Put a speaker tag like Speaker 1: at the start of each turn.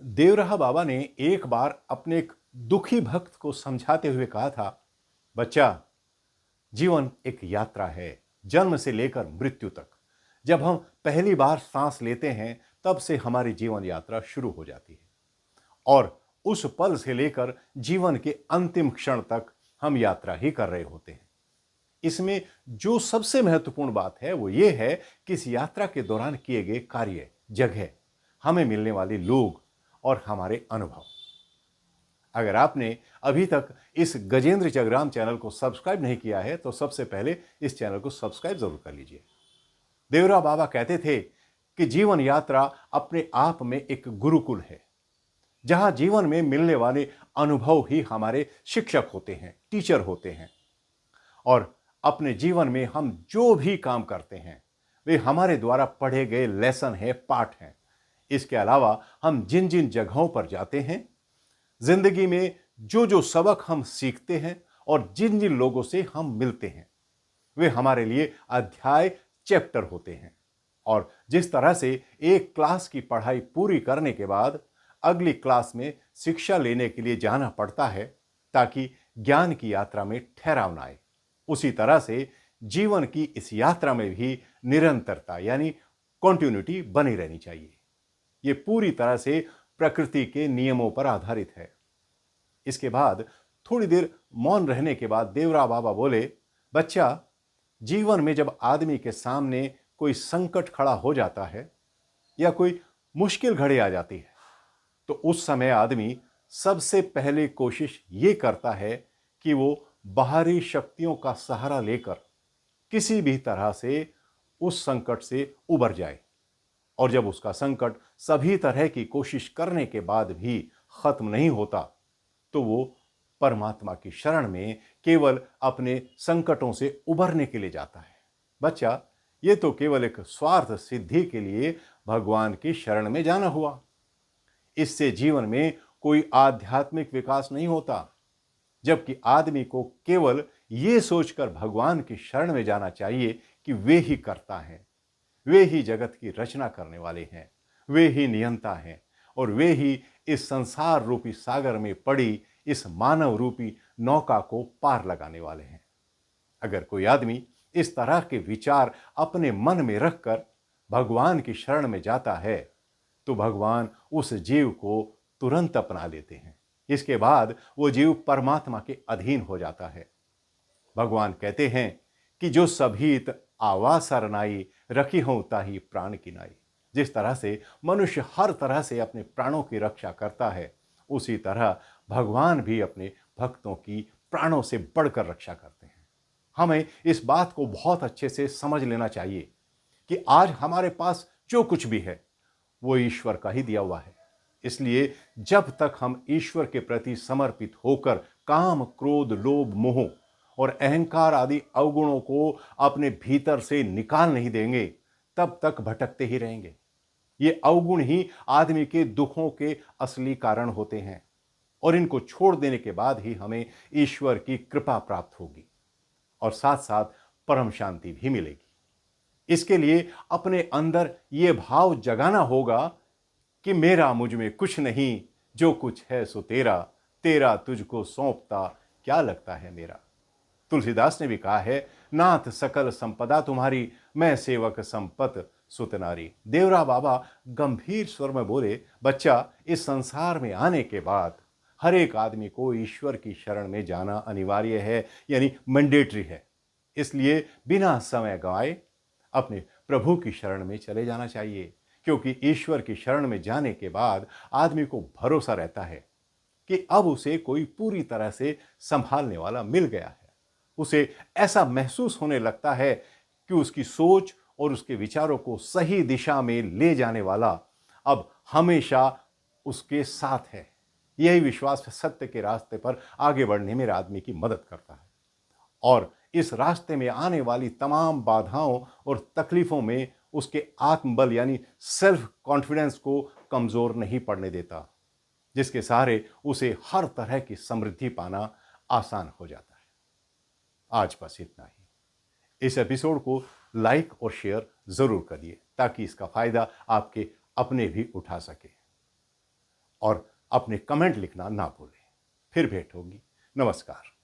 Speaker 1: देवराहा बाबा ने एक बार अपने एक दुखी भक्त को समझाते हुए कहा था, बच्चा, जीवन एक यात्रा है, जन्म से लेकर मृत्यु तक। जब हम पहली बार सांस लेते हैं तब से हमारी जीवन यात्रा शुरू हो जाती है और उस पल से लेकर जीवन के अंतिम क्षण तक हम यात्रा ही कर रहे होते हैं। इसमें जो सबसे महत्वपूर्ण बात है वो ये है कि इस यात्रा के दौरान किए गए कार्य, जगह, हमें मिलने वाले लोग और हमारे अनुभव। अगर आपने अभी तक इस गजेंद्र जगराम चैनल को सब्सक्राइब नहीं किया है तो सबसे पहले इस चैनल को सब्सक्राइब जरूर कर लीजिए। देवरा बाबा कहते थे कि जीवन यात्रा अपने आप में एक गुरुकुल है, जहां जीवन में मिलने वाले अनुभव ही हमारे शिक्षक होते हैं, टीचर होते हैं। और अपने जीवन में हम जो भी काम करते हैं वे हमारे द्वारा पढ़े गए लेसन है, पाठ हैं। इसके अलावा हम जिन जिन जगहों पर जाते हैं, जिंदगी में जो जो सबक हम सीखते हैं और जिन जिन लोगों से हम मिलते हैं, वे हमारे लिए अध्याय, चैप्टर होते हैं। और जिस तरह से एक क्लास की पढ़ाई पूरी करने के बाद अगली क्लास में शिक्षा लेने के लिए जाना पड़ता है ताकि ज्ञान की यात्रा में ठहराव न आए, उसी तरह से जीवन की इस यात्रा में भी निरंतरता यानी कॉन्टिन्यूटी बनी रहनी चाहिए। यह पूरी तरह से प्रकृति के नियमों पर आधारित है। इसके बाद थोड़ी देर मौन रहने के बाद देवरा बाबा बोले, बच्चा, जीवन में जब आदमी के सामने कोई संकट खड़ा हो जाता है या कोई मुश्किल घड़ी आ जाती है तो उस समय आदमी सबसे पहले कोशिश ये करता है कि वो बाहरी शक्तियों का सहारा लेकर किसी भी तरह से उस संकट से उबर जाए। और जब उसका संकट सभी तरह की कोशिश करने के बाद भी खत्म नहीं होता तो वो परमात्मा की शरण में केवल अपने संकटों से उबरने के लिए जाता है। बच्चा, ये तो केवल एक स्वार्थ सिद्धि के लिए भगवान की शरण में जाना हुआ। इससे जीवन में कोई आध्यात्मिक विकास नहीं होता। जबकि आदमी को केवल ये सोचकर भगवान की शरण में जाना चाहिए कि वे ही कर्ता हैं, वे ही जगत की रचना करने वाले हैं, वे ही नियंता हैं और वे ही इस संसार रूपी सागर में पड़ी इस मानव रूपी नौका को पार लगाने वाले हैं। अगर कोई आदमी इस तरह के विचार अपने मन में रखकर भगवान की शरण में जाता है तो भगवान उस जीव को तुरंत अपना लेते हैं। इसके बाद वो जीव परमात्मा के अधीन हो जाता है। भगवान कहते हैं कि जो सभीत आवा सरनाई, रखी हो ताही प्राण की नाई। जिस तरह से मनुष्य हर तरह से अपने प्राणों की रक्षा करता है, उसी तरह भगवान भी अपने भक्तों की प्राणों से बढ़कर रक्षा करते हैं। हमें इस बात को बहुत अच्छे से समझ लेना चाहिए कि आज हमारे पास जो कुछ भी है वो ईश्वर का ही दिया हुआ है। इसलिए जब तक हम ईश्वर के प्रति समर्पित होकर काम, क्रोध, लोभ, मोह और अहंकार आदि अवगुणों को अपने भीतर से निकाल नहीं देंगे, तब तक भटकते ही रहेंगे। ये अवगुण ही आदमी के दुखों के असली कारण होते हैं और इनको छोड़ देने के बाद ही हमें ईश्वर की कृपा प्राप्त होगी और साथ साथ परम शांति भी मिलेगी। इसके लिए अपने अंदर ये भाव जगाना होगा कि मेरा मुझ में कुछ नहीं, जो कुछ है सो तेरा, तेरा तुझको सौंपता क्या लगता है मेरा। तुलसीदास ने भी कहा है, नाथ सकल संपदा तुम्हारी, मैं सेवक संपत सुत नारी। देवरा बाबा गंभीर स्वर में बोले, बच्चा, इस संसार में आने के बाद हर एक आदमी को ईश्वर की शरण में जाना अनिवार्य है, यानी मैंडेटरी है। इसलिए बिना समय गंवाए अपने प्रभु की शरण में चले जाना चाहिए, क्योंकि ईश्वर की शरण में जाने के बाद आदमी को भरोसा रहता है कि अब उसे कोई पूरी तरह से संभालने वाला मिल गया है। उसे ऐसा महसूस होने लगता है कि उसकी सोच और उसके विचारों को सही दिशा में ले जाने वाला अब हमेशा उसके साथ है। यही विश्वास सत्य के रास्ते पर आगे बढ़ने में आदमी की मदद करता है और इस रास्ते में आने वाली तमाम बाधाओं और तकलीफों में उसके आत्मबल यानी सेल्फ कॉन्फिडेंस को कमजोर नहीं पड़ने देता, जिसके सहारे उसे हर तरह की समृद्धि पाना आसान हो जाता है। आज बस इतना ही। इस एपिसोड को लाइक और शेयर जरूर करिए ताकि इसका फायदा आपके अपने भी उठा सके। और अपने कमेंट लिखना ना भूलें। फिर भेंट होगी। नमस्कार।